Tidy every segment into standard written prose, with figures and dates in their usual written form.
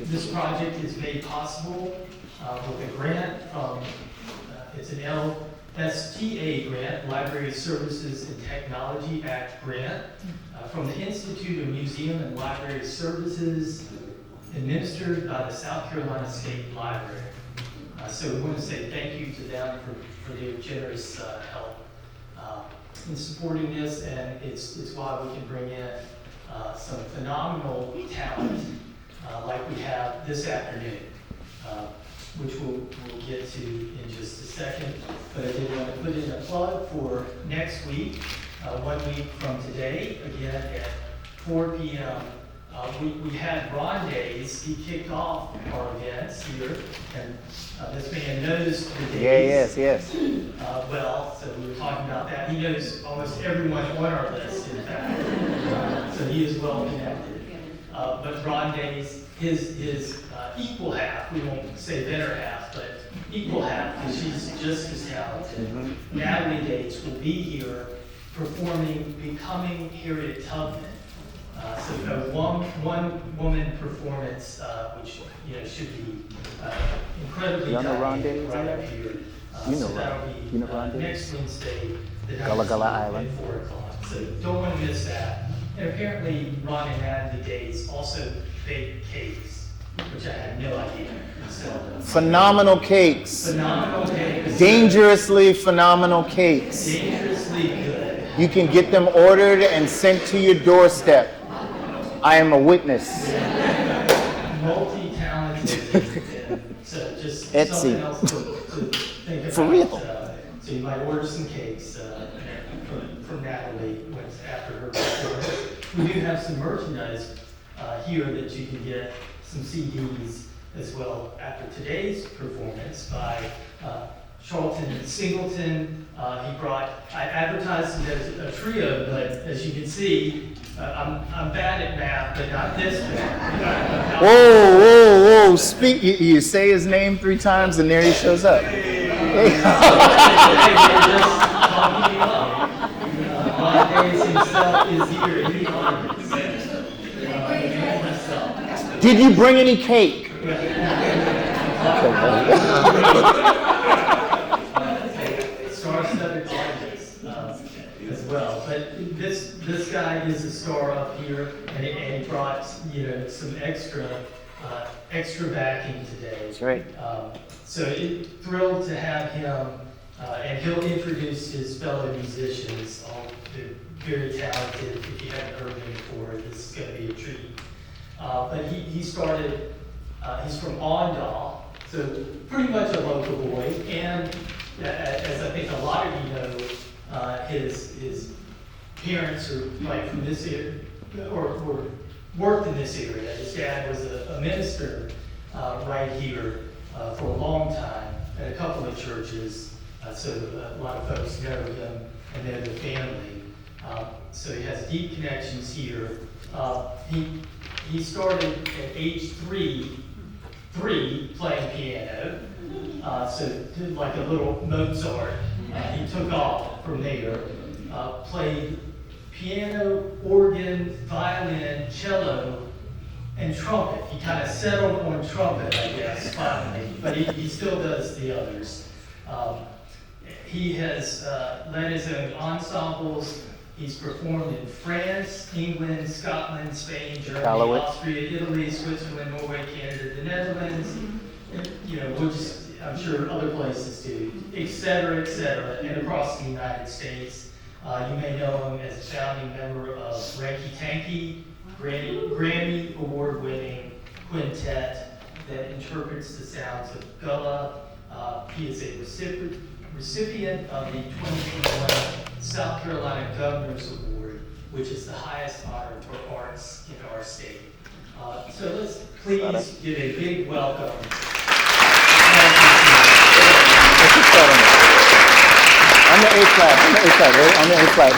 This project is made possible with a grant from, it's an LSTA grant, Library Services and Technology Act grant, from the Institute of Museum and Library Services, administered by the South Carolina State Library. So we want to say thank you to them for their generous help in supporting this, and it's why we can bring in some phenomenal talent like we have this afternoon, which we'll get to in just a second. But I did want to put in a plug for next week, 1 week from today, again at 4 p.m. We had Ron Days. He kicked off our events here, and this man knows the days. Yes. Well, so we were talking about that. He knows almost everyone on our list, in fact. So he is well connected. But Ron Days, his equal half, we won't say better half, but equal half, because she's just as talented. Mm-hmm. Natalie Dates will be here performing Becoming Harriet Tubman. So a one-woman performance, which should be incredibly dynamic right up here. So that'll be next Wednesday, the Gullah Island, at 4 o'clock. So don't want to miss that. And apparently, Ron and Natalie Dates also bake cakes, which I had no idea. So, phenomenal cakes. Phenomenal cakes. Dangerously phenomenal cakes. Dangerously good. You can get them ordered and sent to your doorstep. I am a witness. Multi-talented. So just Etsy. something else to think about. For real. So you might order some cakes from Natalie after her performance. We do have some merchandise here that you can get, some CDs as well after today's performance by Charlton Singleton. I advertised it as a trio, but as you can see, I'm bad at math, but not this bad. Whoa. Speak. You say his name 3 times and there he shows up. Did you bring any cake? Star-studded gadgets as well, but this guy is a star up here, and he brought some extra backing today. That's right. So thrilled to have him, and he'll introduce his fellow musicians. All they're very talented. If you haven't heard him before, this is going to be a treat. But he started. He's from Aundal, so pretty much a local boy, and as I think a lot of you know, his parents are like from this area, or worked in this area. His dad was a minister right here for a long time at a couple of churches, so a lot of folks know him and know the family. So he has deep connections here. He started at age three playing piano, so did like a little Mozart. He took off from there, played piano, organ, violin, cello, and trumpet. He kind of settled on trumpet, I guess, finally, but he still does the others. He has led his own ensembles. He's performed in France, England, Scotland, Spain, Germany, Austria, Italy, Switzerland, Norway, Canada, the Netherlands. And, I'm sure other places too, et cetera, and across the United States. You may know him as a founding member of Ranky Tanky, Grammy award-winning quintet that interprets the sounds of Gullah. He is a recipient of the 2021 South Carolina Governor's Award, which is the highest honor for arts in our state. So let's please give a big welcome. On the A flat, ready? On the A flat,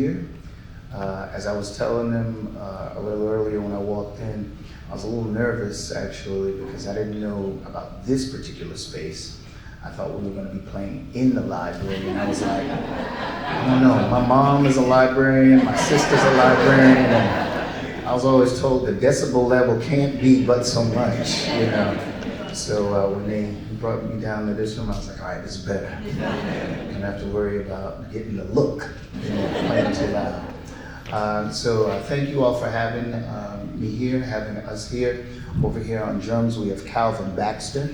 here. As I was telling them a little earlier when I walked in, I was a little nervous actually because I didn't know about this particular space. I thought we were going to be playing in the library, and I was like, I don't know, my mom is a librarian, my sister's a librarian, and I was always told the decibel level can't be but so much, you know. So when they brought me down to this room, I was like, all right, this is better. I don't have to worry about getting the look, you know, playing too loud. So thank you all for having me here, having us here. Over here on drums, we have Calvin Baxter.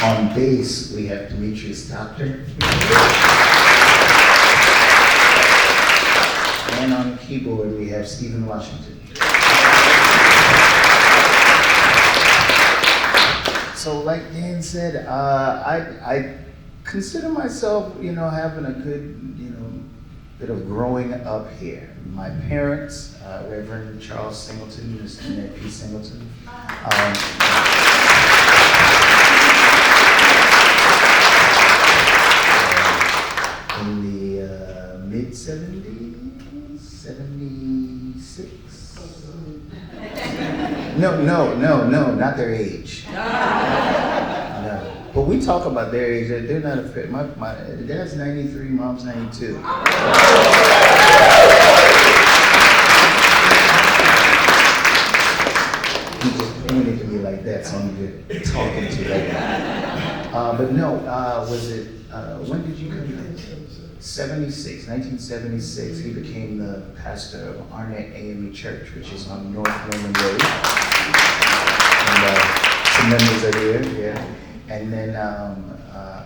On bass, we have Demetrius Doctor. And on keyboard, we have Stephen Washington. So like Dan said, I consider myself, you know, having a good, you know, bit of growing up here. My parents, Reverend Charles Singleton, Mr. Ned P. Singleton. In the mid-70s, 76? No, not their age. No. But we talk about their age, they're not afraid. My dad's 93, mom's 92. He just pointed to me like that, so I'm good talking to you like that. But no, was it, when did you come in? 1976, he became the pastor of Arnett AME Church, which is on North Norman Road. And some members are here, yeah. And then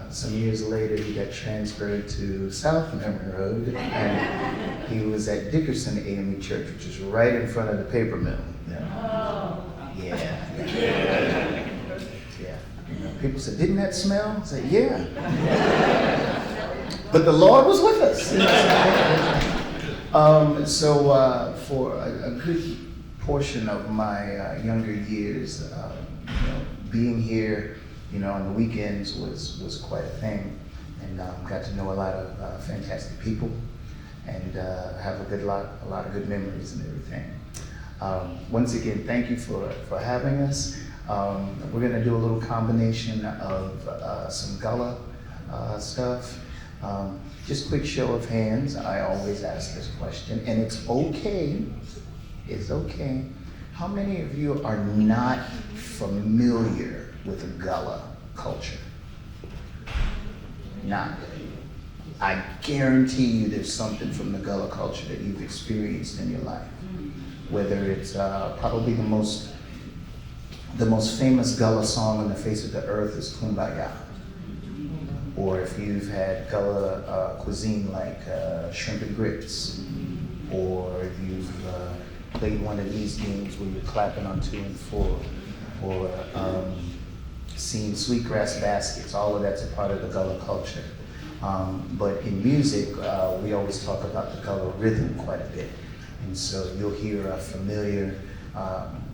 some years later, he got transferred to South Norman Road, and he was at Dickerson AME Church, which is right in front of the paper mill. Yeah. You know, people said, didn't that smell? I said, yeah. But the Lord was with us. So for a good portion of my younger years, you know, being here, you know, on the weekends was quite a thing, and got to know a lot of fantastic people, and have a lot of good memories and everything. Once again, thank you for having us. We're gonna do a little combination of some Gullah stuff. Just quick show of hands. I always ask this question, and it's okay. How many of you are not familiar with the Gullah culture? Not. I guarantee you there's something from the Gullah culture that you've experienced in your life. Whether it's probably the most famous Gullah song on the face of the earth is Kumbaya. Or if you've had Gullah cuisine like shrimp and grits, or if you've played one of these games where you're clapping on 2 and 4, or seen sweetgrass baskets, all of that's a part of the Gullah culture. But in music, we always talk about the Gullah rhythm quite a bit. And so you'll hear a familiar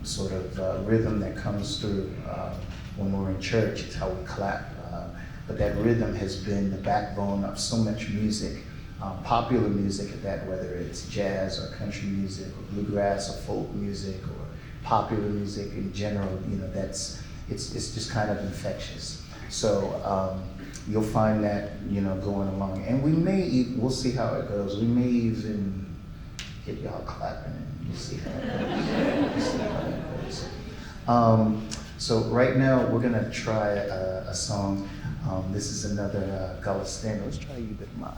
sort of rhythm that comes through when we're in church. It's how we clap. But that rhythm has been the backbone of so much music, popular music at that, whether it's jazz or country music or bluegrass or folk music or popular music in general. You know, it's just kind of infectious. So you'll find that, you know, going along, and we'll see how it goes. We may even get y'all clapping, and you'll see how it goes. So right now we're gonna try a song. This is another Gullah standard. Let's try You Bet Mine.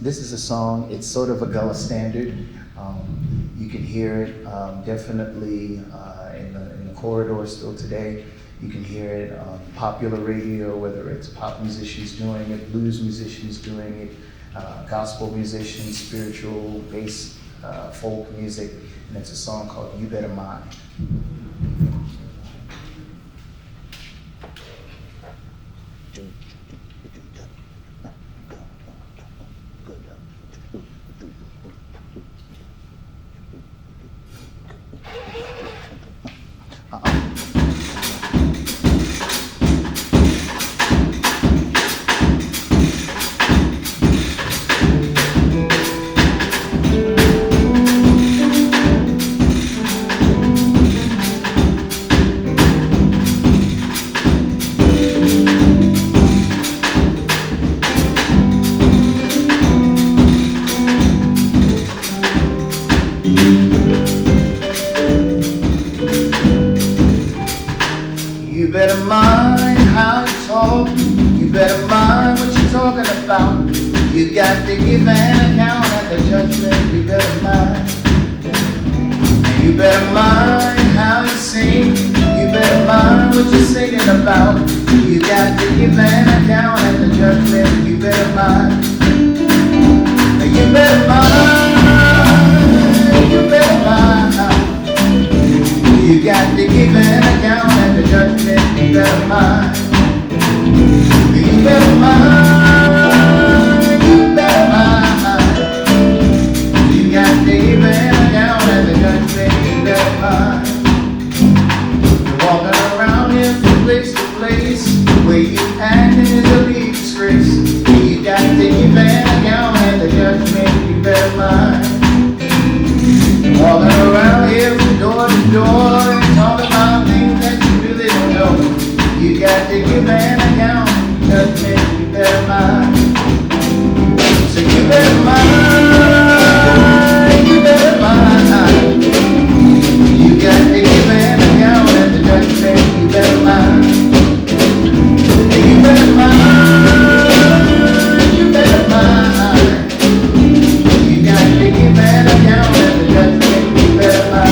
This is a song, it's sort of a Gullah standard. You can hear it definitely in the corridor still today. You can hear it on popular radio, whether it's pop musicians doing it, blues musicians doing it, gospel musicians, spiritual, bass, folk music, and it's a song called You Better Mine. better mind what you're talking about. You got to give an account at the judgment. You better mind. You better mind how you sing. You better mind what you're singing about. You got to give an account at the judgment. You better mind. You better mind. You better mind. You got to give an account at the judgment. You better mind. You better mind. You better mind. You got to give an account at the judgment. You better mind. You're walking around here from place to place, where you acting is a big disgrace. You got to give an account at the judgment. You better mind. You're walking around here from door to door and talking about things that you really don't know. You got to give an account. Judgment, you better mind. So you better mind. You better mind. You got to give an account at the judgment. You better mind. You better mind. You better mind. You got to give an account at the judgment. You better mind.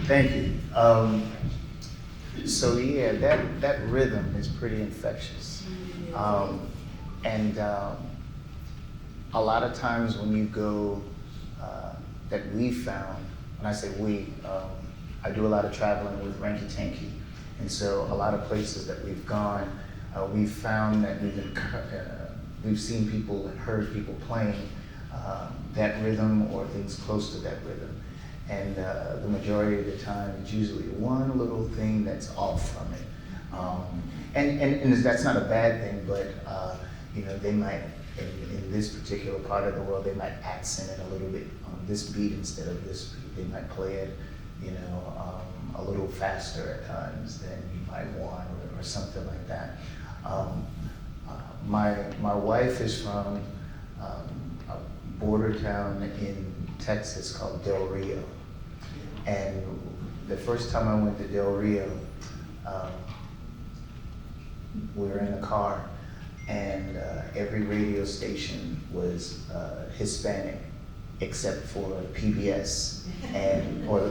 Thank you. So yeah, that rhythm is pretty infectious. And a lot of times when you go, that we found, when I say we, I do a lot of traveling with Ranky Tanky. And so a lot of places that we've gone, we've found that we've seen people and heard people playing that rhythm or things close to that rhythm. And the majority of the time, it's usually one little thing that's off from it. And that's not a bad thing, but you know, they might, in this particular part of the world, they might accent it a little bit on this beat instead of this beat. They might play it, you know, a little faster at times than you might want, or something like that. My wife is from a border town in Texas called Del Rio. And the first time I went to Del Rio, we were in a car, and every radio station was Hispanic, except for PBS and or the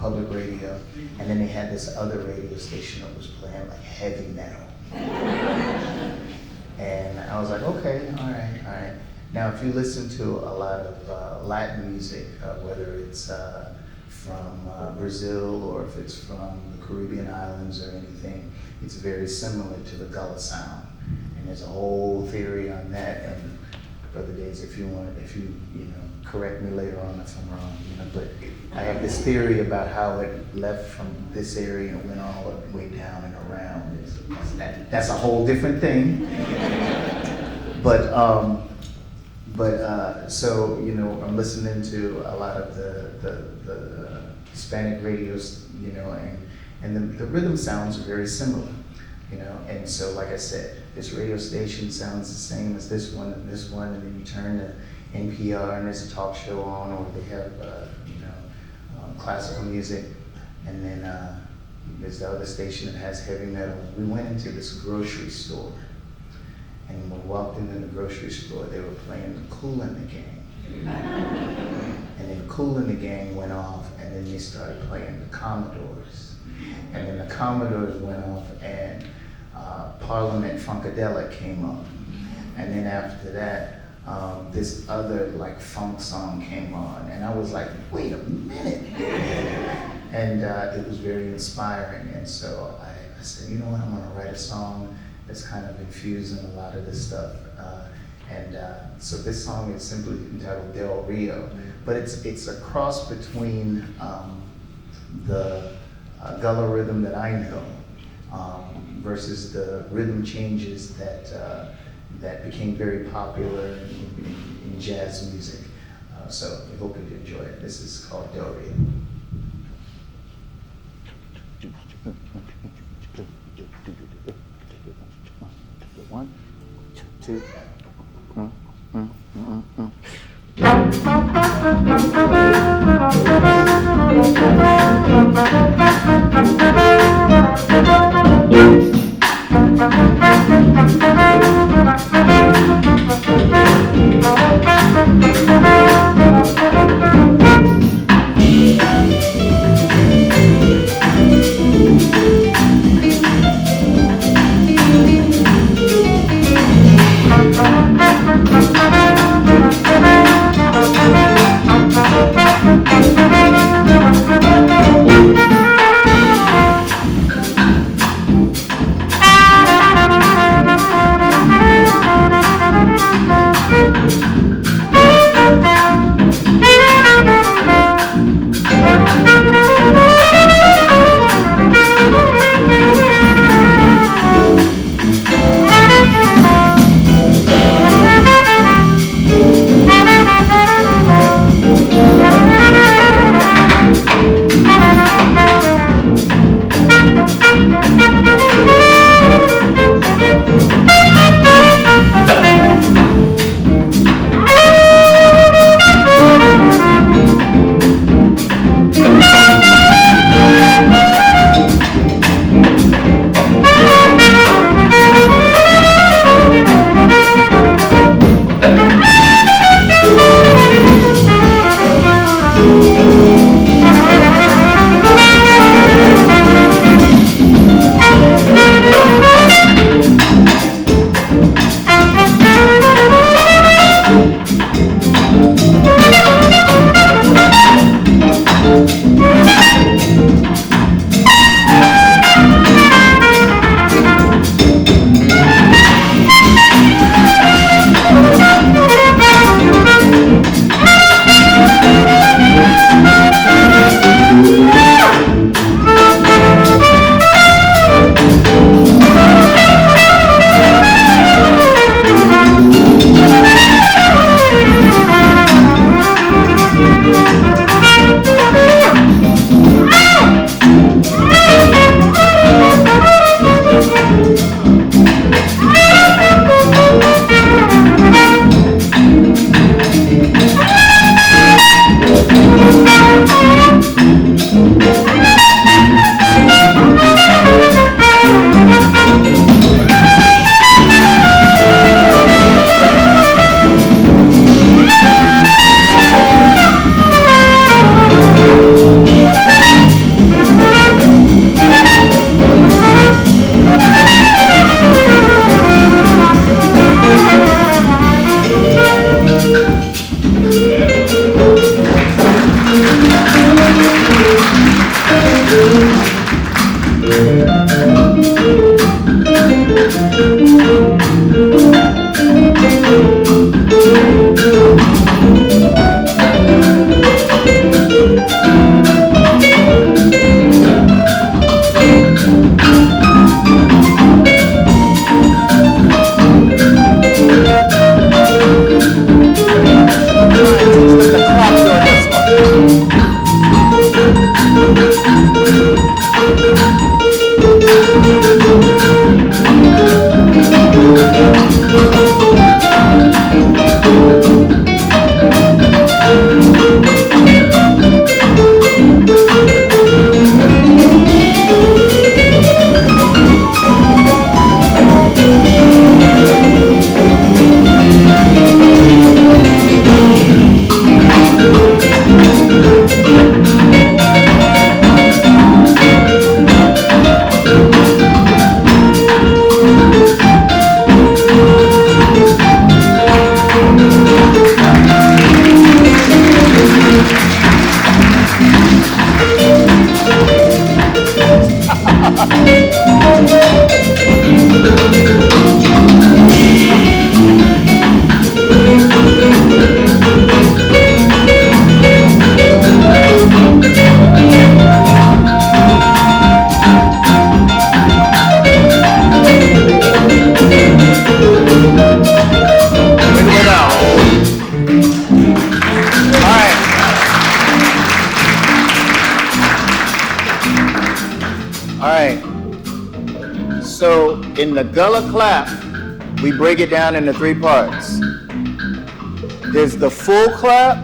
public radio. And then they had this other radio station that was playing like heavy metal. And I was like, okay, all right. Now, if you listen to a lot of Latin music, whether it's from Brazil or if it's from the Caribbean islands or anything, it's very similar to the gullah sound. And there's a whole theory on that. And Brother Days, if you correct me later on if I'm wrong, but I have this theory about how it left from this area and went all the way down and around. That's a whole different thing. But so, I'm listening to a lot of the Hispanic radios, and the rhythm sounds very similar, and so like I said, this radio station sounds the same as this one, and then you turn to NPR and there's a talk show on, or they have, classical music, and then there's the other station that has heavy metal. We went into this grocery store, and when we walked into the grocery store, they were playing the Kool and the Gang. And then Kool and the Gang went off, and then they started playing the Commodores. And then the Commodores went off, and Parliament Funkadelic came on. And then after that, this other like funk song came on. And I was like, wait a minute. And it was very inspiring. And so I said, you know what, I'm gonna write a song that's kind of infusing a lot of this stuff. So this song is simply entitled Del Rio, but it's a cross between the gullah rhythm that I know versus the rhythm changes that became very popular in jazz music. So we hope you enjoy it. This is called Del Rio. One, two. So in the gullah clap, we break it down into 3 parts. There's the full clap,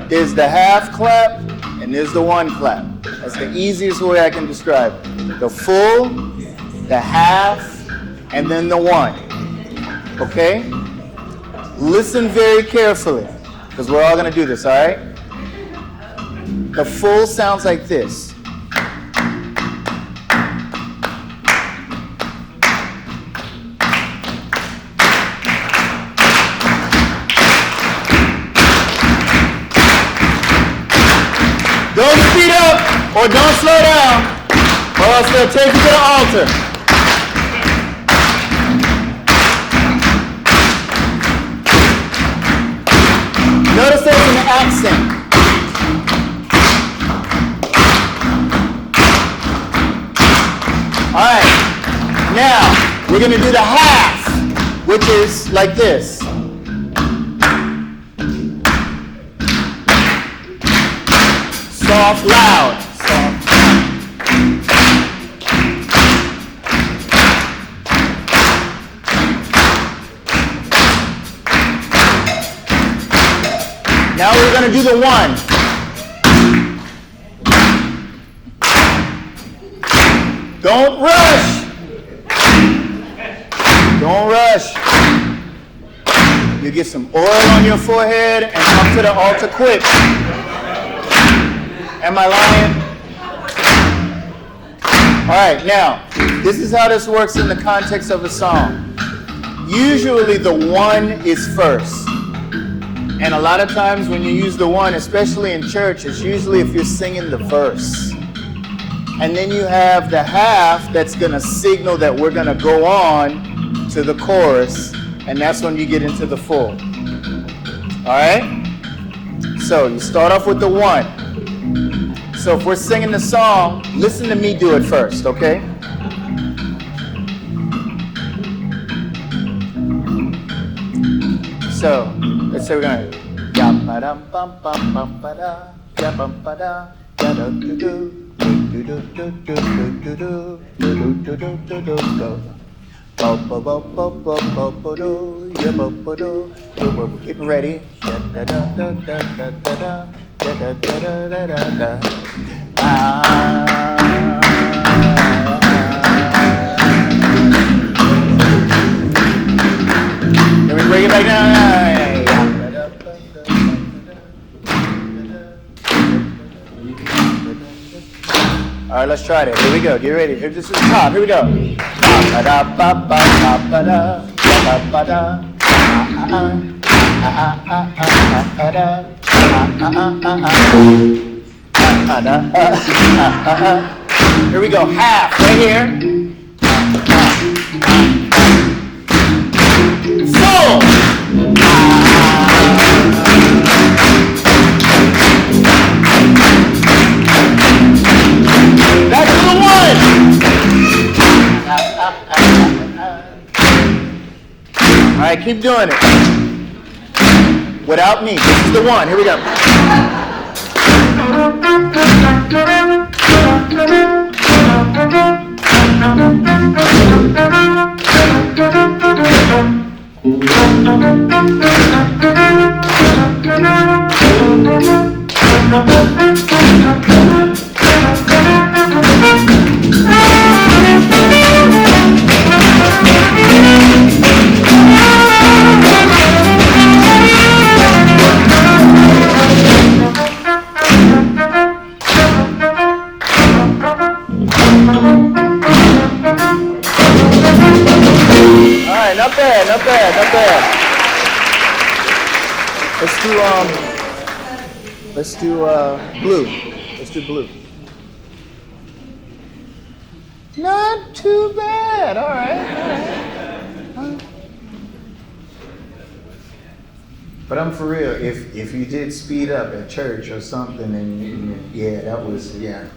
there's the half clap, and there's the 1 clap. That's the easiest way I can describe it. The full, the half, and then the 1. Okay? Listen very carefully, because we're all gonna do this, all right? The full sounds like this. Don't speed up or don't slow down, or else they'll take you to the altar. Notice there's an accent. All right, now we're going to do the half, which is like this. Soft, loud. Soft. Now we're going to do the 1. Don't rush. Don't rush. You get some oil on your forehead and come to the altar quick. Am I lying? All right, now, this is how this works in the context of a song. Usually the 1 is first. And a lot of times when you use the 1, especially in church, it's usually if you're singing the verse. And then you have the half that's going to signal that we're going to go on to the chorus, and that's when you get into the full. All right? So you start off with the 1. So if we're singing the song, listen to me do it first, okay? So let's say we're going to ya ba dum bum bum bum ba da ya bum ba da ya do do do do do do do do do do do do do do do. Bo bo bo bo bo bo bo do ya bo bo do. We're getting ready. Da da da da da da da. Da, da, da, da, da, da, da. Can we bring it back down? All right, let's try it. Here we go. Get ready. Here, this is the top. Here we go. Here we go, half, right here. Full. Back to the 1. All right, keep doing it. Without me. This is the 1. Here we go. Not bad, not bad, not bad. Let's do blue. Let's do blue. Not too bad. All right. But I'm for real. If you did speed up at church or something, and yeah, that was yeah.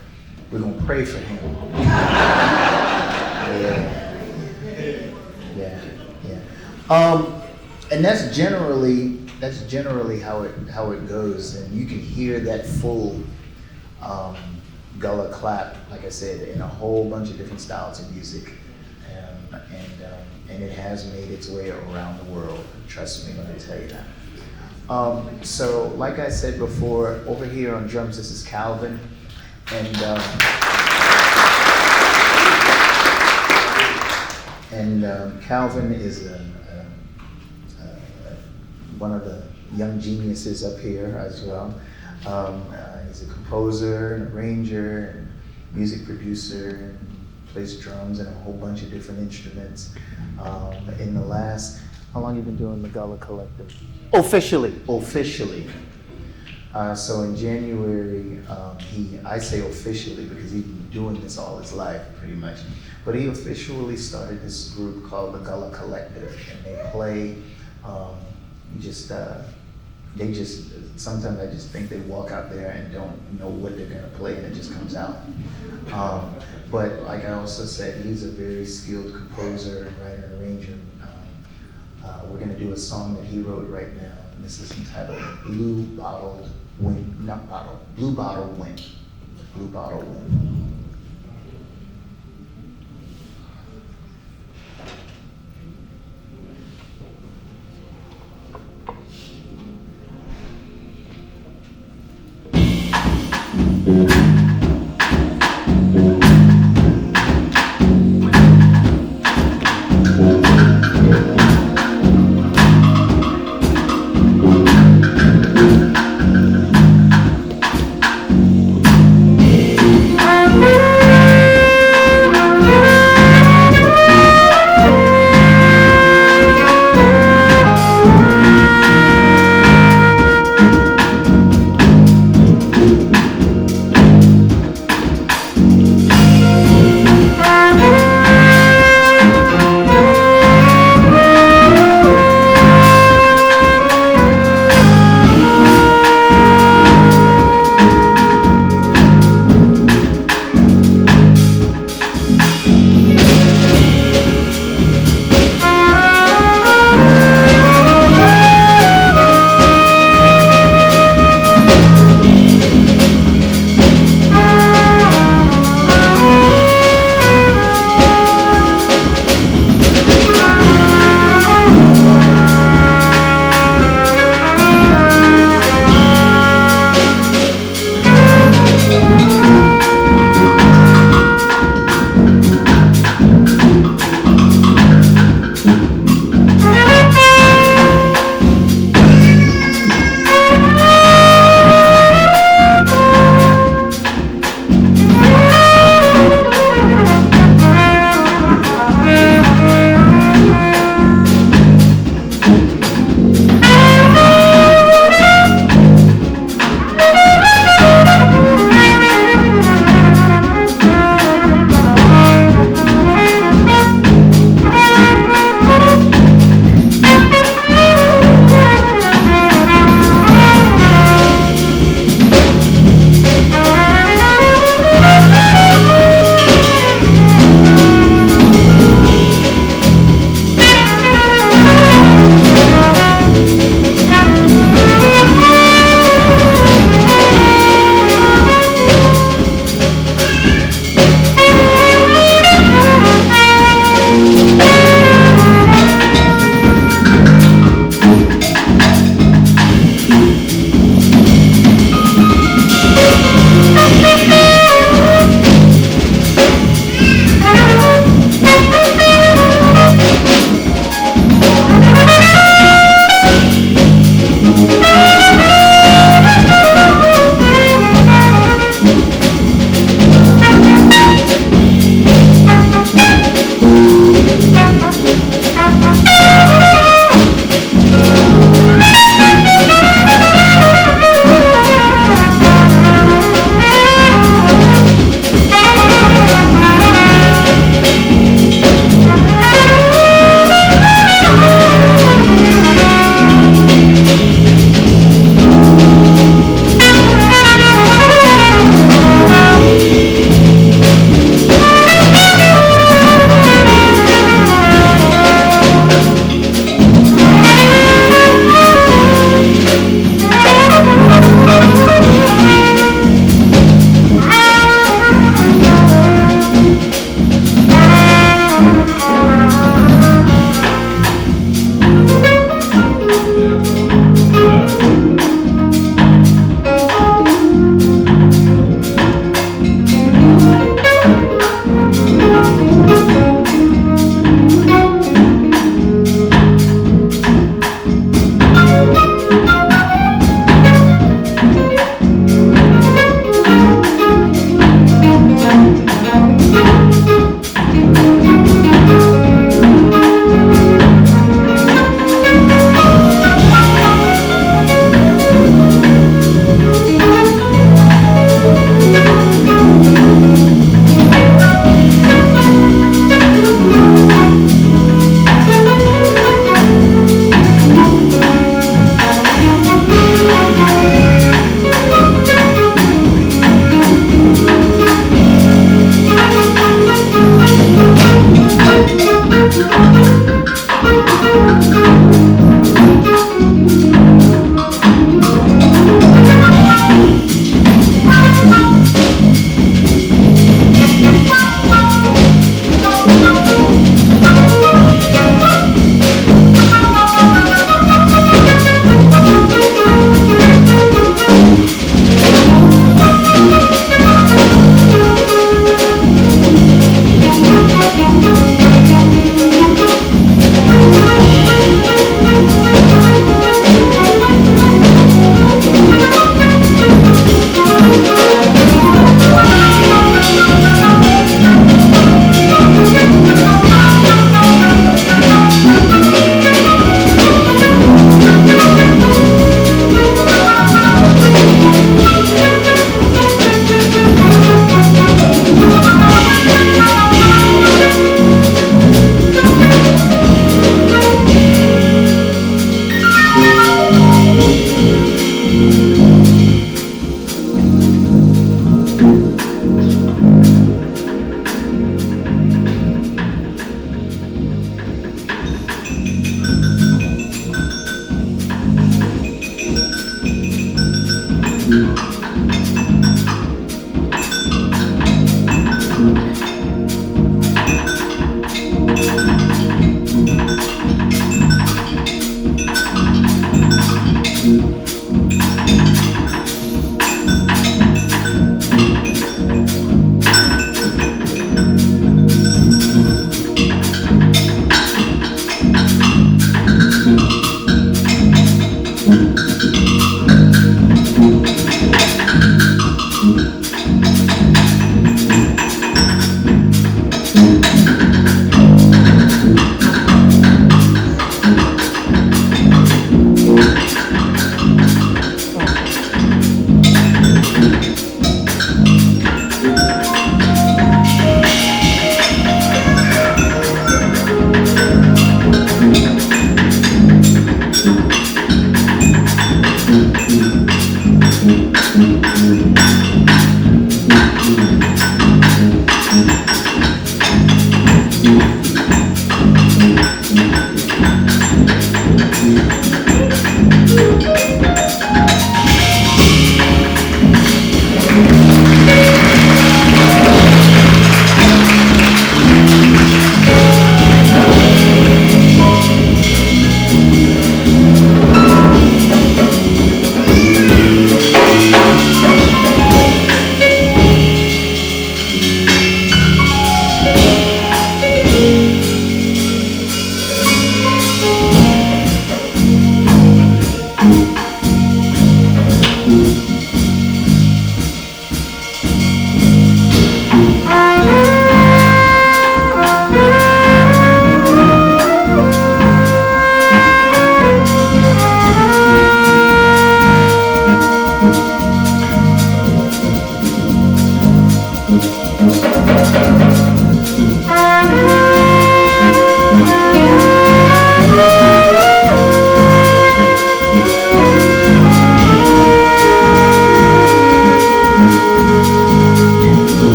We're gonna pray for him. Yeah. And that's generally how it goes, and you can hear that full gullah clap, like I said, in a whole bunch of different styles of music, and it has made its way around the world. Trust me when I tell you that. So, like I said before, over here on drums, this is Calvin, and Calvin is one of the young geniuses up here as well. He's a composer, and arranger, and music producer, and plays drums and a whole bunch of different instruments. In the last, how long have you been doing the Gullah Collective? Officially. So in January, I say officially because he's been doing this all his life pretty much, but he officially started this group called the Gullah Collective, and they play, sometimes I just think they walk out there and don't know what they're gonna play and it just comes out. But like I also said, he's a very skilled composer, writer, and arranger. We're gonna do a song that he wrote right now, and this is entitled Blue Bottle Wind.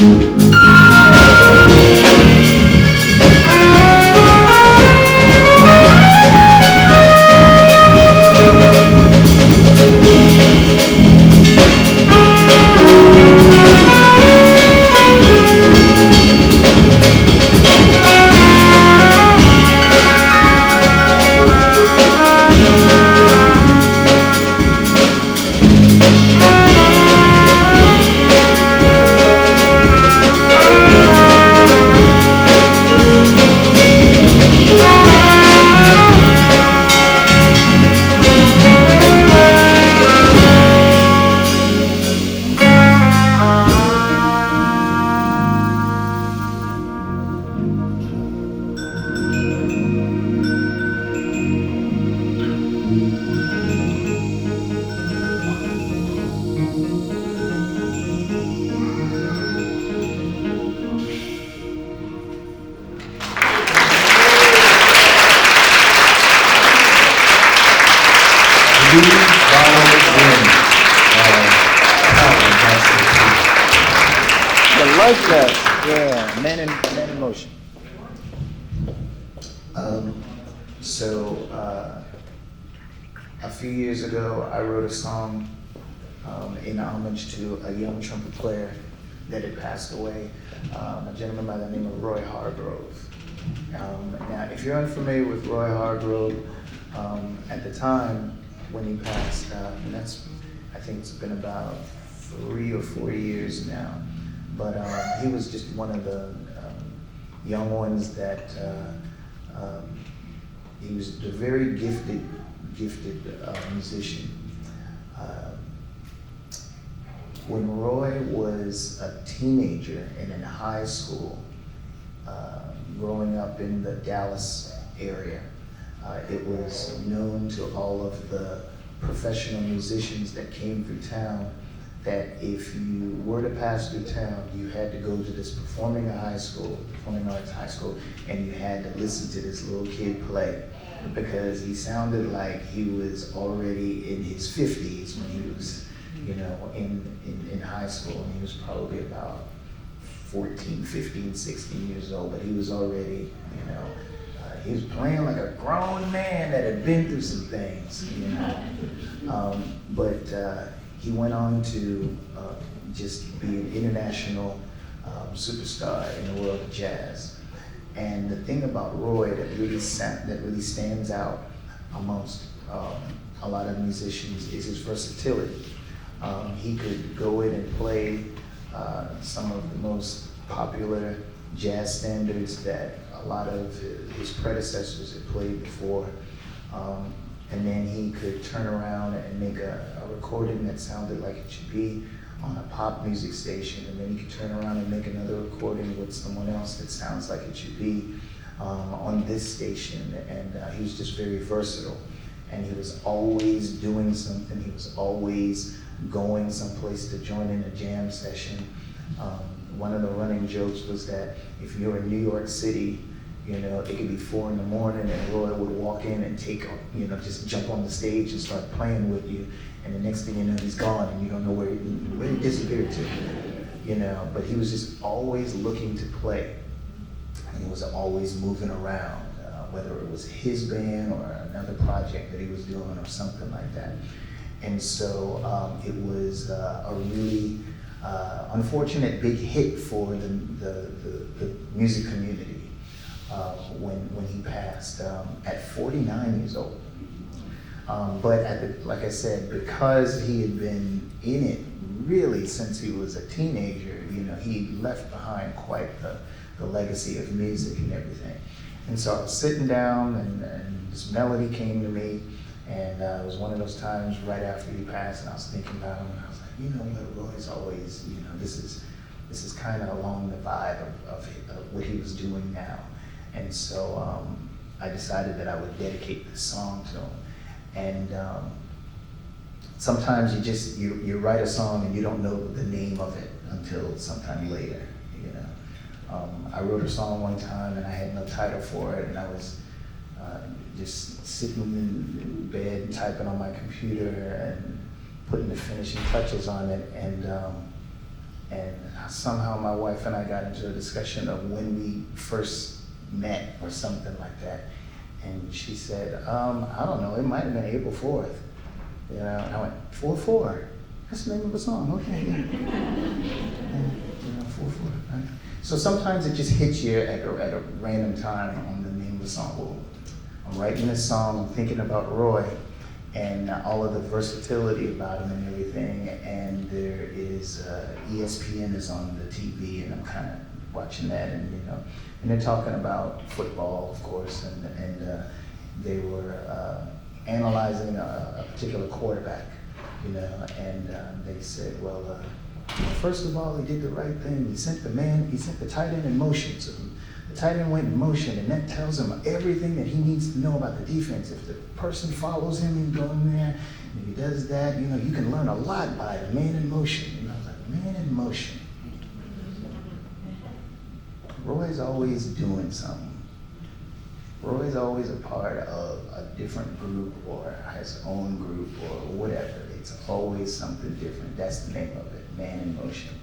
I like that. Yeah, man in motion. A few years ago, I wrote a song in homage to a young trumpet player that had passed away, a gentleman by the name of Roy Hargrove. Now, if you're unfamiliar with Roy Hargrove, at the time when he passed, and I think it's been about 3 or 4 years now, but he was just one of the young ones that he was a very gifted musician. When Roy was a teenager and in high school, growing up in the Dallas area, it was known to all of the professional musicians that came through town that if you were to pass through town, you had to go to this performing arts high school, and you had to listen to this little kid play, because he sounded like he was already in his 50s when he was, in high school, and he was probably about 14, 15, 16 years old, but he was already, he was playing like a grown man that had been through some things, but he went on to just be an international superstar in the world of jazz. And the thing about Roy that really stands out amongst a lot of musicians is his versatility. He could go in and play some of the most popular jazz standards that a lot of his predecessors had played before. And then he could turn around and make a recording that sounded like it should be on a pop music station, and then he could turn around and make another recording with someone else that sounds like it should be on this station. And he was just very versatile, and he was always doing something. He was always going someplace to join in a jam session. One of the running jokes was that if you're in New York City, it could be 4 in the morning, and Roy would walk in and just jump on the stage and start playing with you. And the next thing you know, he's gone, and you don't know where he disappeared to. But he was just always looking to play. And he was always moving around, whether it was his band or another project that he was doing or something like that. And so it was a really unfortunate big hit for the music community. When he passed at 49 years old. But like I said, because he had been in it really since he was a teenager, he left behind quite the legacy of music and everything. And so I was sitting down, and this melody came to me, and it was one of those times right after he passed, and I was thinking about him, and I was like, Roy's always, this is kind of along the vibe of what he was doing now. And so I decided that I would dedicate this song to him. And sometimes you write a song and you don't know the name of it until sometime later. I wrote a song one time and I had no title for it, and I was just sitting in bed typing on my computer and putting the finishing touches on it. And And somehow my wife and I got into a discussion of when we first met or something like that. And she said, I don't know, it might have been April 4th. You know, and I went, 4-4. That's the name of the song, okay. Yeah. And, you know, 4-4. Right? So sometimes it just hits you at a random time on the name of the song. Well, I'm writing this song, I'm thinking about Roy and all of the versatility about him and everything. And there is, ESPN is on the TV and I'm kind of watching that, and you know, and they're talking about football, of course, and they were analyzing a particular quarterback, you know, and they said, well, first of all, he did the right thing. He sent the tight end in motion. So the tight end went in motion, and that tells him everything that he needs to know about the defense. If the person follows him and going there, and he does that, you know, you can learn a lot by the man in motion. And I was like, man in motion. Roy's always doing something. Roy's always a part of a different group or his own group or whatever. It's always something different. That's the name of it, Man in Motion.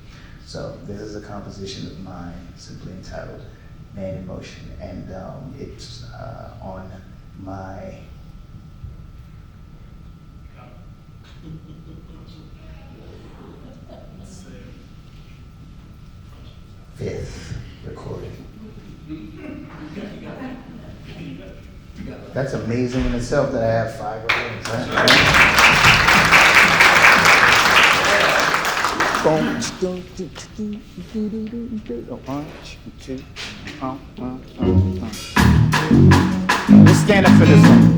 So this is a composition of mine, simply entitled Man in Motion. And it's on my fifth recording. That's amazing in itself that I have 5 recordings. Let's stand up for this one.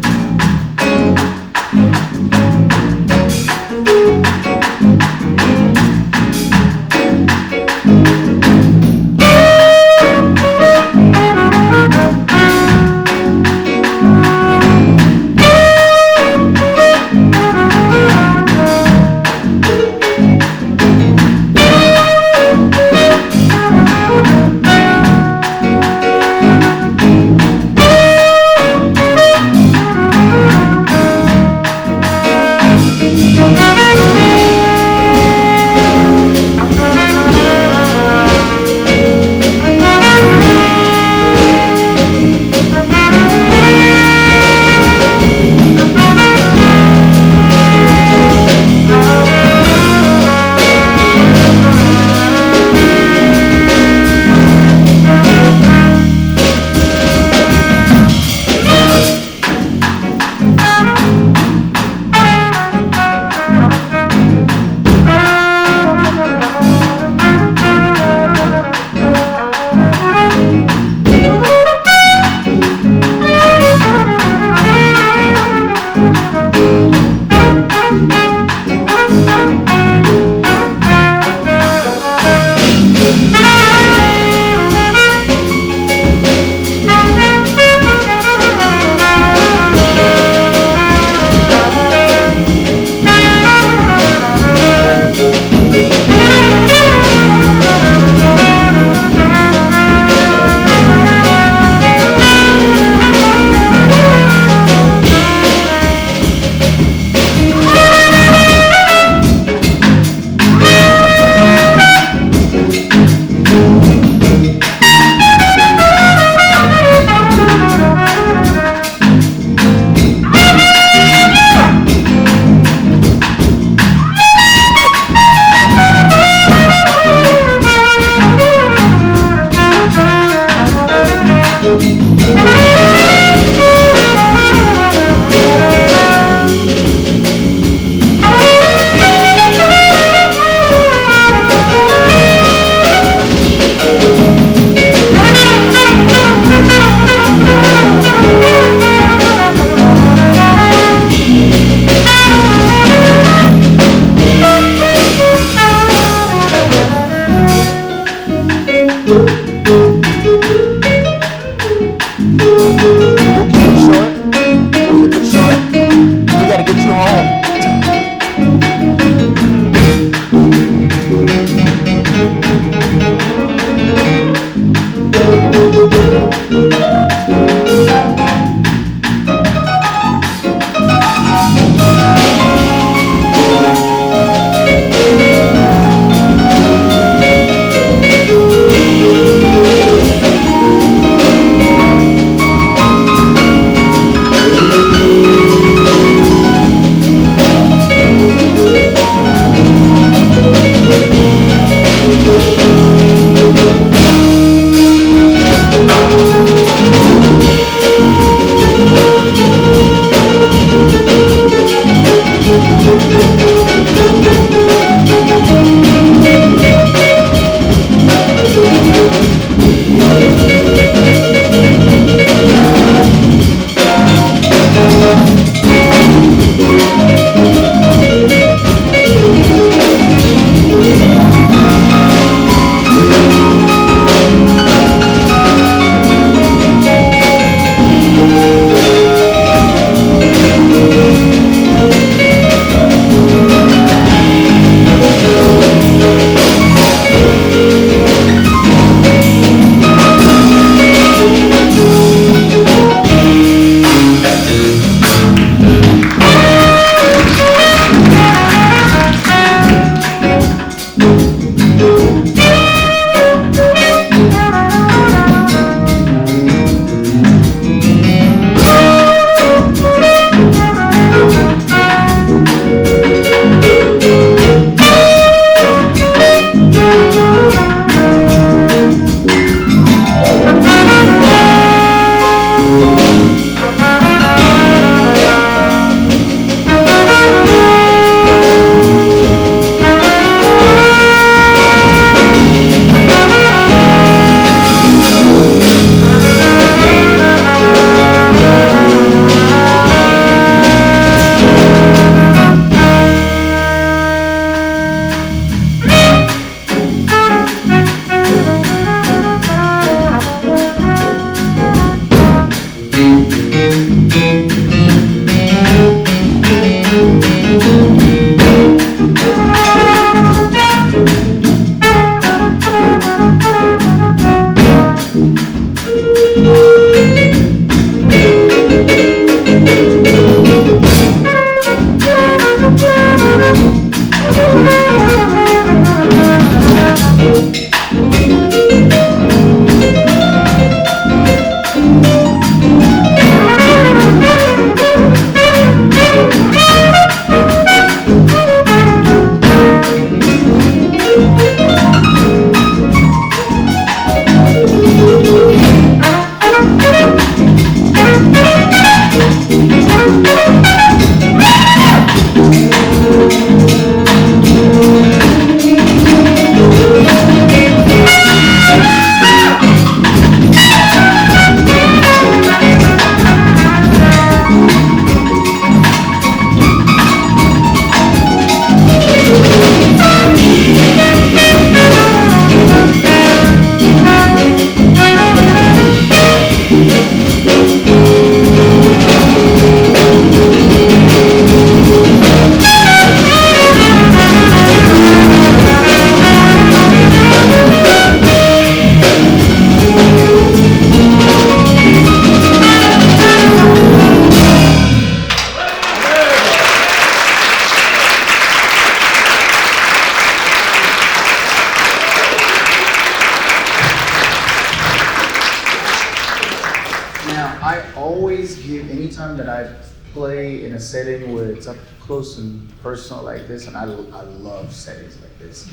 give, anytime that I play in a setting where it's up close and personal like this, and I love settings like this,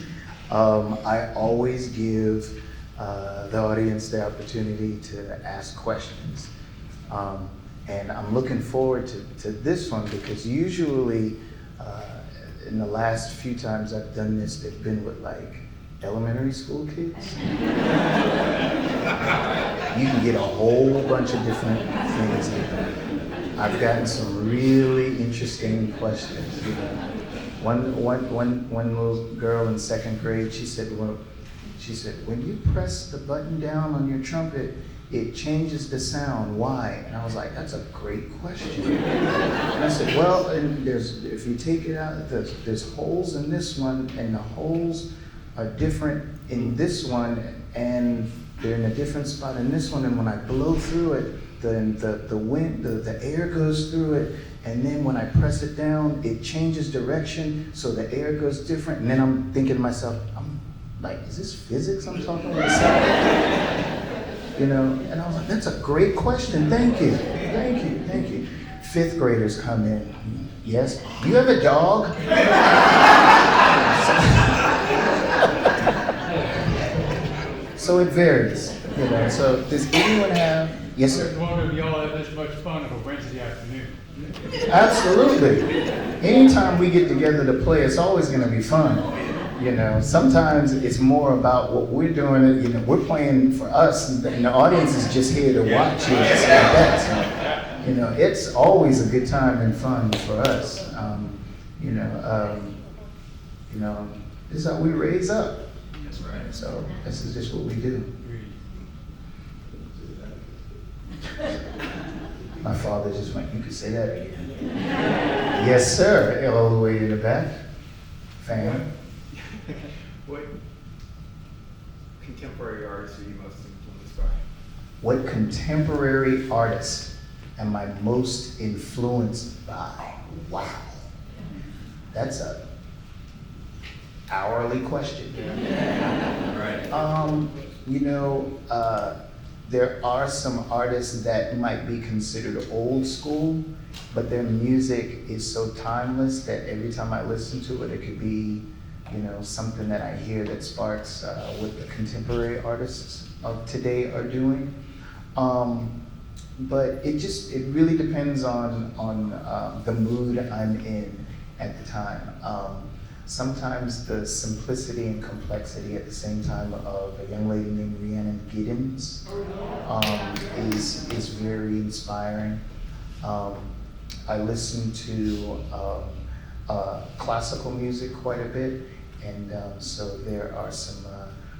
I always give the audience the opportunity to ask questions. And I'm looking forward to this one because usually in the last few times I've done this, they've been with like elementary school kids. You can get a whole bunch of different things. I've gotten some really interesting questions. You know, one little girl in second grade, she said, when you press the button down on your trumpet, it changes the sound. Why? And I was like, that's a great question. And I said, well, and if you take it out, there's holes in this one, and the holes are different in this one, and they're in a different spot in this one. And when I blow through it, then the wind, the air goes through it, and then when I press it down, it changes direction, so the air goes different. And then I'm thinking to myself, I'm like, is this physics I'm talking about? You know, and I was like, that's a great question. Thank you. Fifth graders come in. Yes. Do you have a dog? So it varies. You know. So does anyone have? Yes, sir. I was wondering if y'all have this much fun on a Wednesday afternoon. Absolutely. Anytime we get together to play, it's always going to be fun. You know, sometimes it's more about what we're doing. You know, we're playing for us, and the audience is just here to watch it. Just like that. So, you know, it's always a good time and fun for us. You know, this is how we raise up. That's right. So this is just what we do. My father just went, you could say that again. Yes, sir. All the way in the back. Fam. What contemporary artists are you most influenced by? What contemporary artist am I most influenced by? Wow. That's a hourly question. Right. You know, there are some artists that might be considered old school, but their music is so timeless that every time I listen to it, it could be, you know, something that I hear that sparks what the contemporary artists of today are doing. But it really depends on the mood I'm in at the time. Sometimes the simplicity and complexity at the same time of a young lady named Rhiannon Giddens is very inspiring. I listen to classical music quite a bit, and so there are some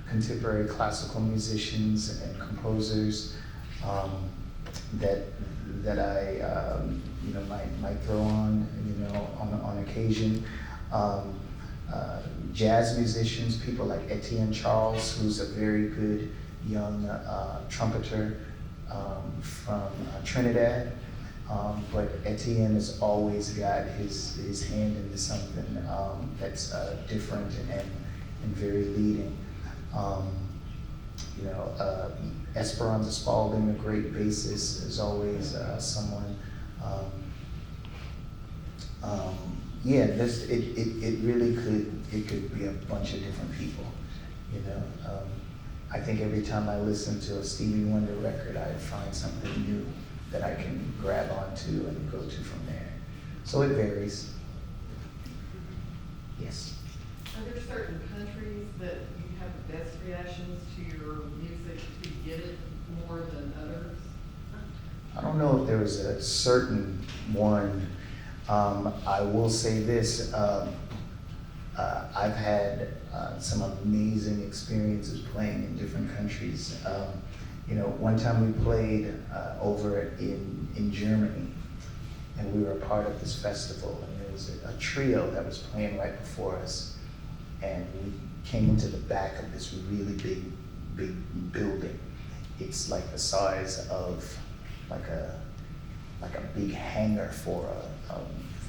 contemporary classical musicians and composers that I you know might throw on on occasion. Jazz musicians, people like Etienne Charles, who's a very good young trumpeter from Trinidad. But Etienne has always got his hand into something that's different and very leading. Esperanza Spalding, a great bassist, is always someone. It really could be a bunch of different people. You know, I think every time I listen to a Stevie Wonder record, I find something new that I can grab onto and go to from there. So it varies. Yes. Are there certain countries that you have the best reactions to your music to get it more than others? I don't know if there was a certain one. I will say this, I've had some amazing experiences playing in different countries. One time we played over in Germany, and we were a part of this festival, and there was a trio that was playing right before us, and we came into the back of this really big building. It's like the size of like a big hangar for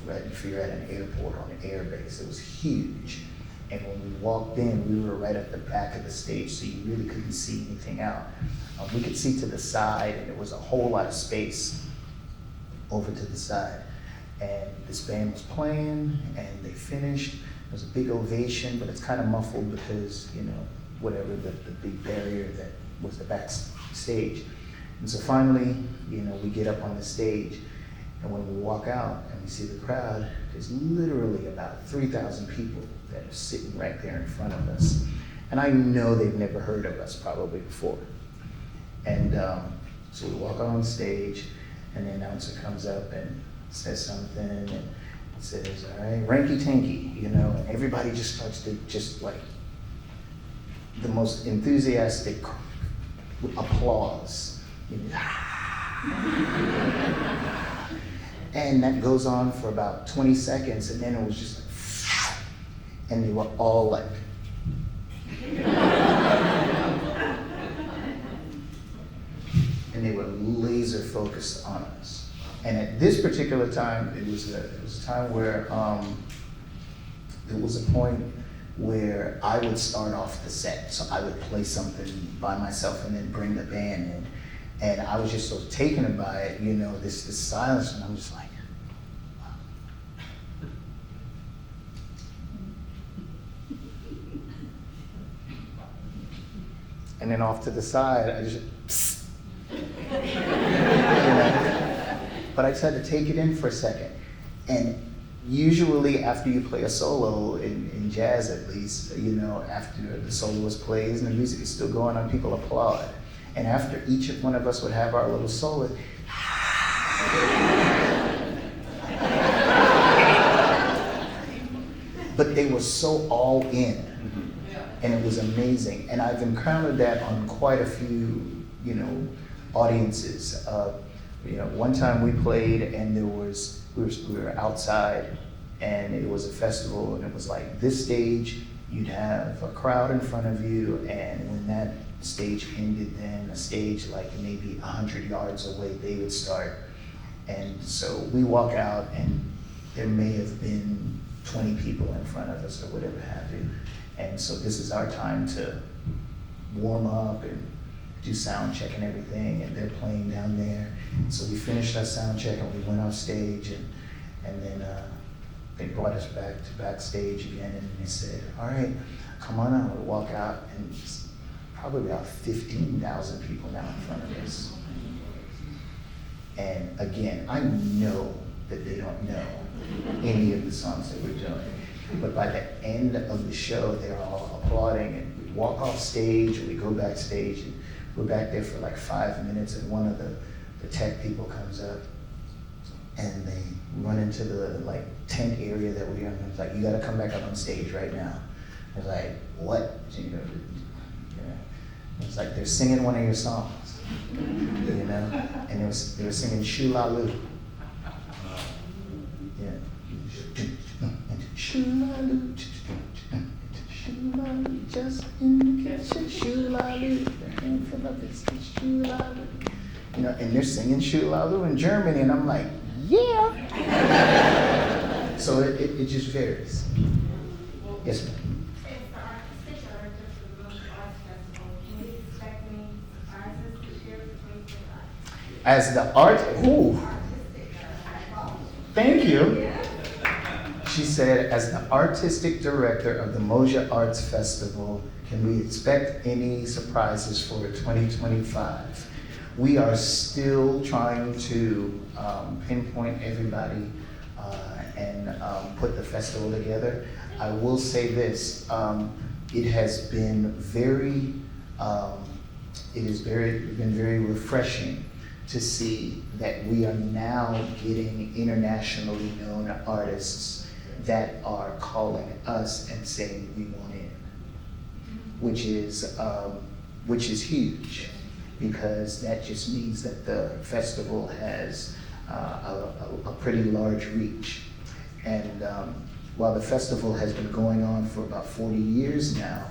if you're at an airport or an air base. It was huge. And when we walked in, we were right at the back of the stage, so you really couldn't see anything out. We could see to the side, and there was a whole lot of space. over to the side. And this band was playing, and they finished. There was a big ovation, but it's kind of muffled because, you know, whatever, the big barrier that was the backstage. And so finally, you know, we get up on the stage, and when we walk out and we see the crowd, there's literally about 3,000 people that are sitting right there in front of us. And I know they've never heard of us probably before. And so we walk on stage, and the announcer comes up and says something, and says, all right, ranky tanky, you know, and everybody just starts to just like the most enthusiastic applause. You know, and that goes on for about 20 seconds, and then it was just like, and they were all like, and they were laser focused on us. And at this particular time, it was a time where there was a point where I would start off the set. So I would play something by myself and then bring the band in. And I was just so taken by it, you know, this silence, and I'm just like, wow. And then off to the side, I just, psst. You know? But I just had to take it in for a second. And usually after you play a solo, in jazz at least, you know, after the soloist plays and the music is still going on, people applaud. And after each one of us would have our little solo, but they were so all in, and it was amazing. And I've encountered that on quite a few, you know, audiences. You know, one time we played, and we were outside, and it was a festival, and it was like this stage, you'd have a crowd in front of you, and when that stage ended, then a stage like maybe 100 yards away, they would start. And so we walk out, and there may have been 20 people in front of us or whatever have you. And so this is our time to warm up and do sound check and everything, and they're playing down there. So we finished our sound check, and we went off stage, and then they brought us back to backstage again, and they said, all right, come on out. We walk out, and it's probably about 15,000 people now in front of us. And again, I know that they don't know any of the songs that we're doing. But by the end of the show, they're all applauding, and we walk off stage, and we go backstage, and we're back there for like 5 minutes, and one of the tech people comes up, and they run into the like tent area that we're in. It's like, you gotta come back up on stage right now. It's like, what? You know, it's like they're singing one of your songs, you know? And they were singing Shoo-La-Loo. Yeah. Shoo-La-Loo, Shoo-La-Loo, just in the kitchen, Shoo-La-Loo, the handful of biscuits, Shoo-La-Loo. You know, and they're singing Shoo-La-Loo in Germany, and I'm like, yeah. So it just varies. Yes, ma'am. As the art, ooh, thank you. She said, as the artistic director of the Moja Arts Festival, can we expect any surprises for 2025? We are still trying to pinpoint everybody and put the festival together. I will say this, it has been very refreshing to see that we are now getting internationally known artists that are calling us and saying we want in, which is huge, because that just means that the festival has a pretty large reach. And while the festival has been going on for about 40 years now,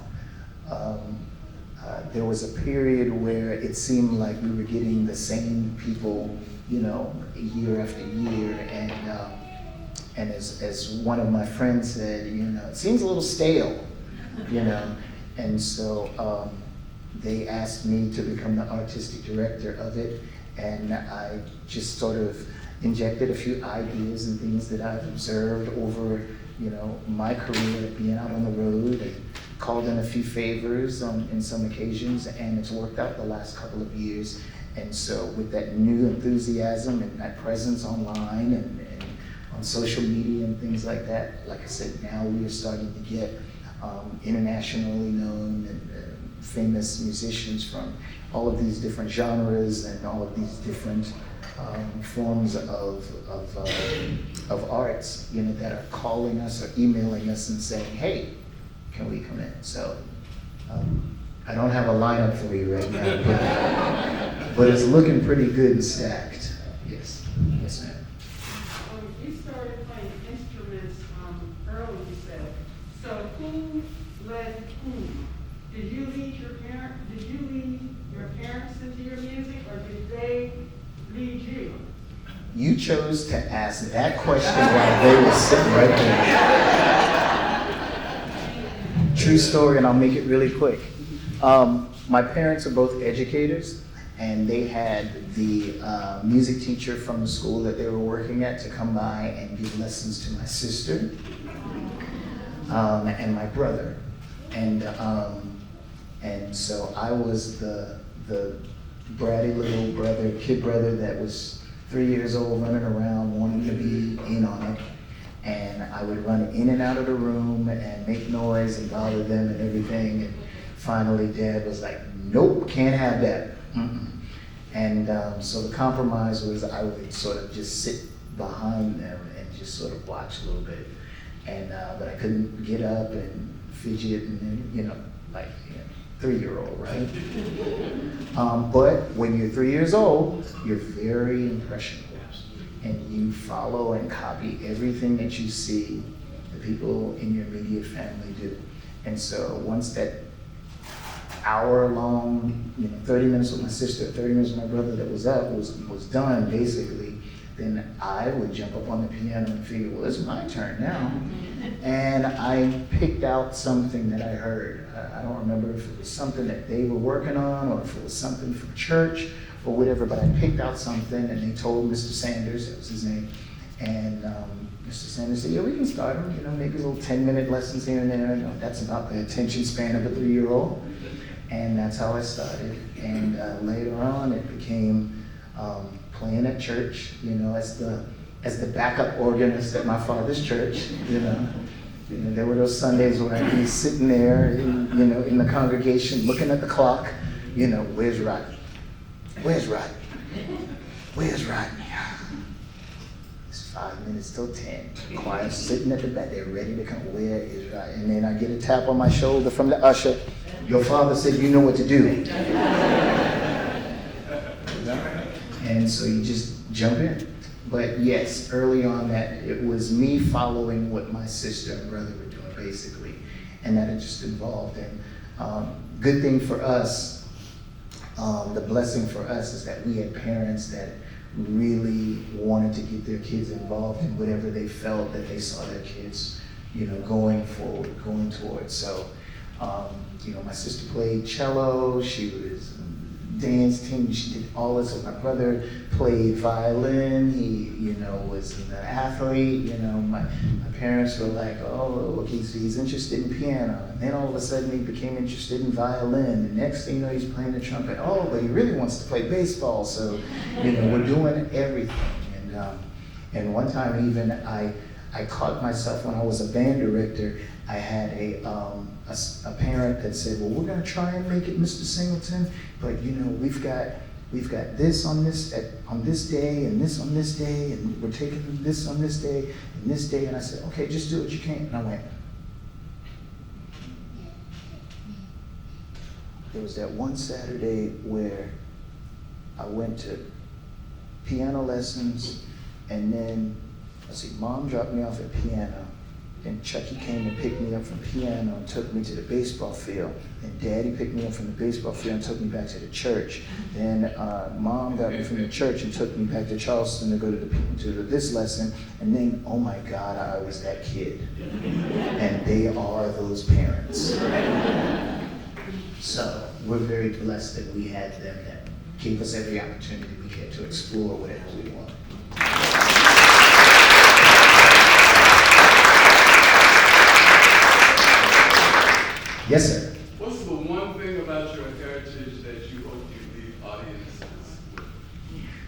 there was a period where it seemed like we were getting the same people, you know, year after year. And as one of my friends said, you know, it seems a little stale, you know. And so they asked me to become the artistic director of it, and I just sort of injected a few ideas and things that I've observed over, my career of being out on the road, and called in a few favors in some occasions, and it's worked out the last couple of years. And so with that new enthusiasm and that presence online and on social media and things like that, like I said, now we are starting to get internationally known and famous musicians from all of these different genres and all of these different forms of arts, that are calling us or emailing us and saying, hey, can we come in? So I don't have a lineup for you right now, but it's looking pretty good and stacked. Yes, yes, ma'am. You started playing instruments early, you said. So who led whom? Did you lead your parents into your music, or did they lead you? You chose to ask that question while they were sitting right there. True story, and I'll make it really quick. My parents are both educators, and they had the music teacher from the school that they were working at to come by and give lessons to my sister and my brother. And so I was the bratty little kid brother that was 3 years old, running around wanting to be in on it. And I would run in and out of the room and make noise and bother them and everything. And finally, Dad was like, nope, can't have that. Mm-mm. And so the compromise was I would sort of just sit behind them and just sort of watch a little bit. And but I couldn't get up and fidget and like 3-year-old, right? But when you're 3 years old, you're very impressionable. And you follow and copy everything that you see the people in your immediate family do. And so once that hour-long, 30 minutes with my sister, 30 minutes with my brother that was up was done, basically, then I would jump up on the piano and figure, well, it's my turn now. And I picked out something that I heard. I don't remember if it was something that they were working on or if it was something from church or whatever, but I picked out something, and they told Mr. Sanders, that was his name, and Mr. Sanders said, yeah, we can start him, maybe little 10-minute lessons here and there. That's about the attention span of a 3-year-old. And that's how I started. And later on, it became playing at church, as the backup organist at my father's church, There were those Sundays when I'd be sitting there, in the congregation, looking at the clock, where's Rodney? Where's Rodney? Where's Rodney? It's 5 minutes till 10. Choir sitting at the back, they're ready to come. Where is Rodney? And then I get a tap on my shoulder from the usher. Your father said you know what to do. And so you just jump in. But yes, early on that it was me following what my sister and brother were doing, basically. And that it just evolved. And good thing for us, the blessing for us is that we had parents that really wanted to get their kids involved in whatever they felt that they saw their kids, going forward, going towards. So, my sister played cello, she was dance team, she did all this. So my brother played violin, he, was an athlete, my parents were like, oh, okay, so he's interested in piano. And then all of a sudden he became interested in violin. The next thing you know, he's playing the trumpet. Oh, but he really wants to play baseball. So, we're doing everything. And one time even I caught myself when I was a band director, I had a parent that said, well, we're gonna try and make it Mr. Singleton, but we've got this on this day and this on this day, and we're taking this on this day and this day. And I said, okay, just do what you can. And I went. There was that one Saturday where I went to piano lessons, and then, Mom dropped me off at piano. And Chucky came and picked me up from piano and took me to the baseball field. And Daddy picked me up from the baseball field and took me back to the church. Then Mom got me from the church and took me back to Charleston to go to this lesson. And then, oh my God, I was that kid. And they are those parents. So we're very blessed that we had them that gave us every opportunity we had to explore whatever we want. Yes, sir. What's the one thing about your heritage that you hope you leave audiences with?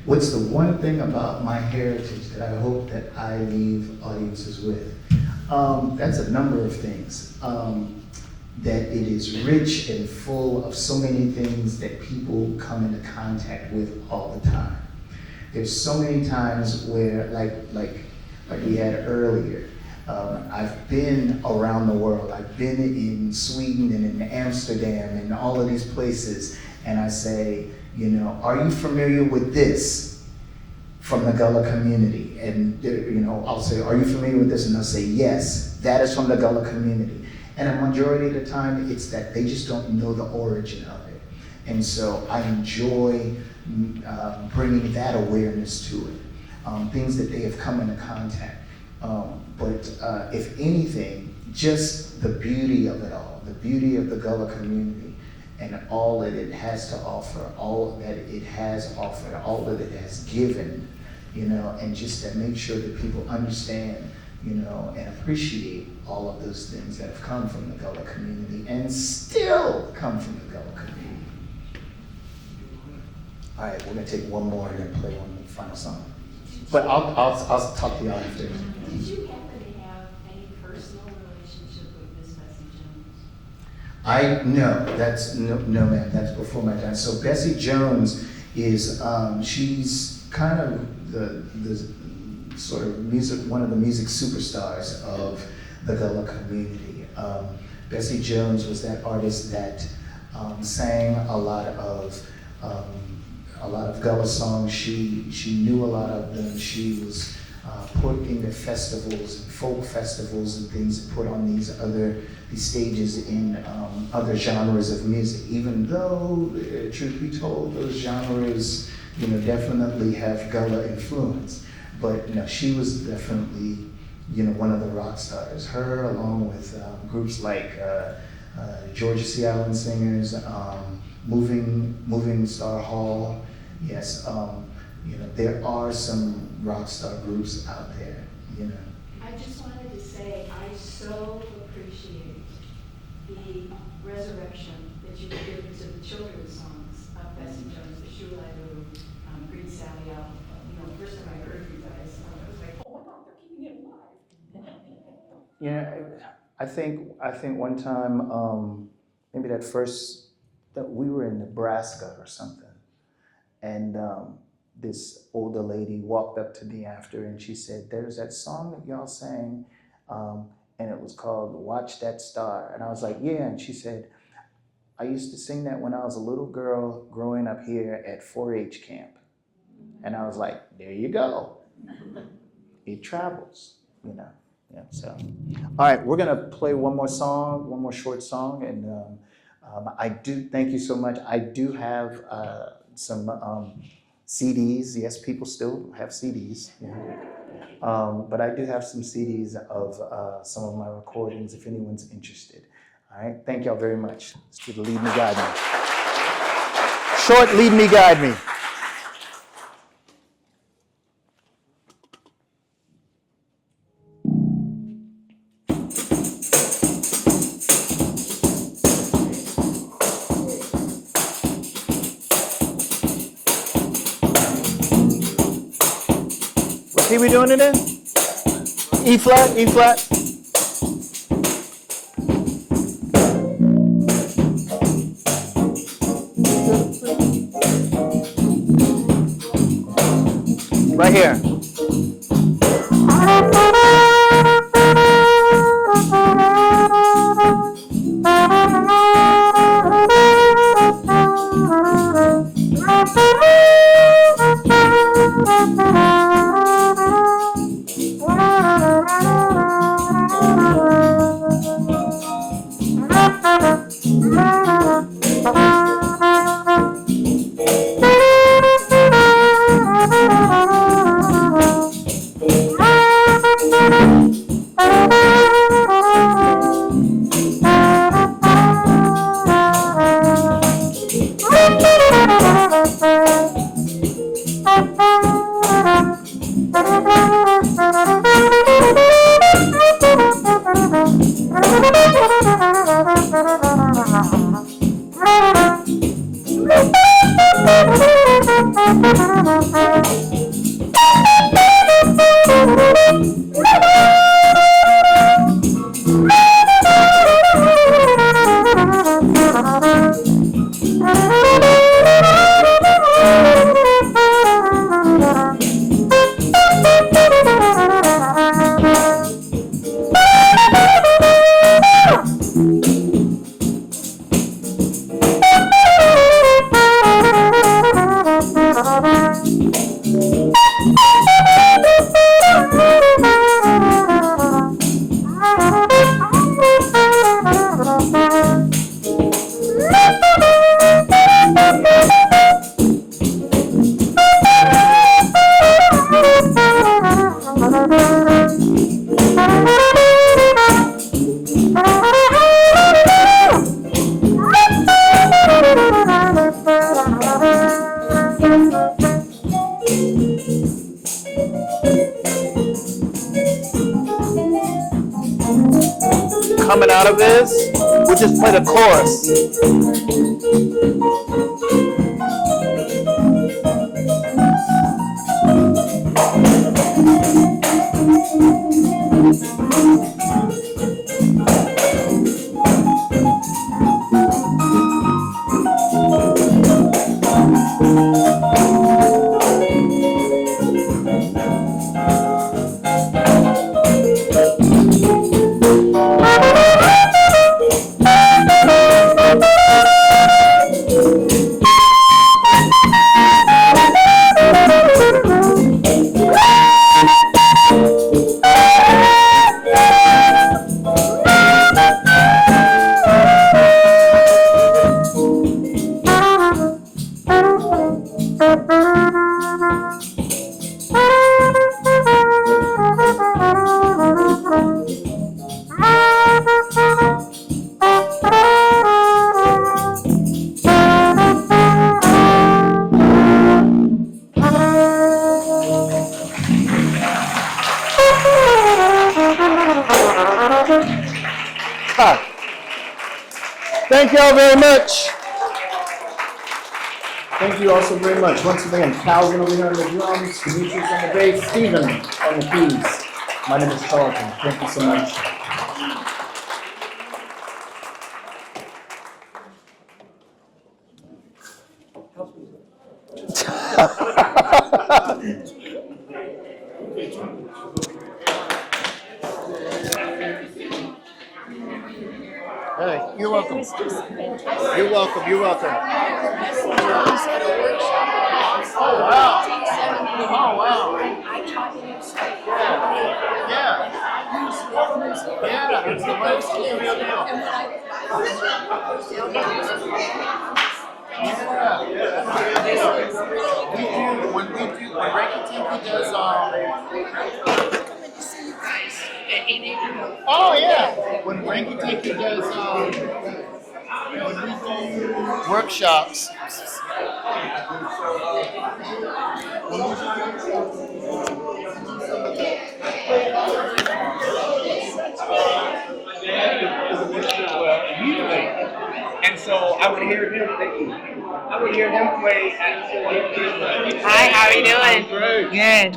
What's the one thing about my heritage that I hope that I leave audiences with? That's a number of things. That it is rich and full of so many things that people come into contact with all the time. There's so many times where, like we had earlier, I've been around the world. I've been in Sweden and in Amsterdam and all of these places, and I say, you know, are you familiar with this from the Gullah community? And you know, I'll say, are you familiar with this? And they'll say, yes, that is from the Gullah community. And a majority of the time, it's that they just don't know the origin of it. And so I enjoy bringing that awareness to it, things that they have come into contact. But if anything, just the beauty of it all, the beauty of the Gullah community and all that it has to offer, all that it has offered, all that it has given, you know, and just to make sure that people understand, you know, and appreciate all of those things that have come from the Gullah community and still come from the Gullah community. All right, we're gonna take one more and then play one final song. But I'll talk to y'all after. Did you happen to have any personal relationship with Miss Bessie Jones? No, ma'am, that's before my time. So Bessie Jones is, she's kind of the sort of one of the music superstars of the Gullah community. Bessie Jones was that artist that sang a lot of Gullah songs. She knew a lot of them. She was put into festivals and folk festivals and things, and put on these stages in other genres of music. Even though, truth be told, those genres, you know, definitely have Gullah influence. But no, she was definitely, you know, one of the rock stars. Her, along with groups like Charlton Singers, Moving Star Hall. Yes, you know, there are some rock star groups out there, you know. I just wanted to say I so appreciate the resurrection that you've given to the children's songs of Bessie Jones, the Shuladu, Green Sally Out. You know, first time I heard you guys, I was like, oh my God, they're keeping it alive. Yeah, I think one time, maybe that we were in Nebraska or something, and this older lady walked up to me after and she said, "There's that song that y'all sang, and it was called Watch That Star." And I was like, "Yeah," and she said, "I used to sing that when I was a little girl growing up here at 4-H camp." And I was like, there you go. It travels, you know. Yeah, so. All right, we're gonna play one more short song, and I do, thank you so much. I do have some CDs. Yes, people still have CDs. Yeah. But I do have some CDs of some of my recordings if anyone's interested. All right, thank y'all very much. Let's do the Lead Me, Guide Me. Short Lead Me, Guide Me. What key we doing it in? E flat, E flat. Right here. Coming out of this, we'll just play the chorus. Thank you all very much. Thank you also very much. Once again, Calvin over here on the drums, Demetrius on the bass, Stephen on the keys. My name is Charlton. Thank you so much. Hey, you're welcome. You're welcome. You're welcome. Oh, wow. Oh, wow. Yeah. Yeah. It's the best real deal. Yeah. When Reiki Tinky does, oh yeah. When Reiki Tinky does, when we do workshops. And so I would hear him play at Hi, how are you doing? Great. Good.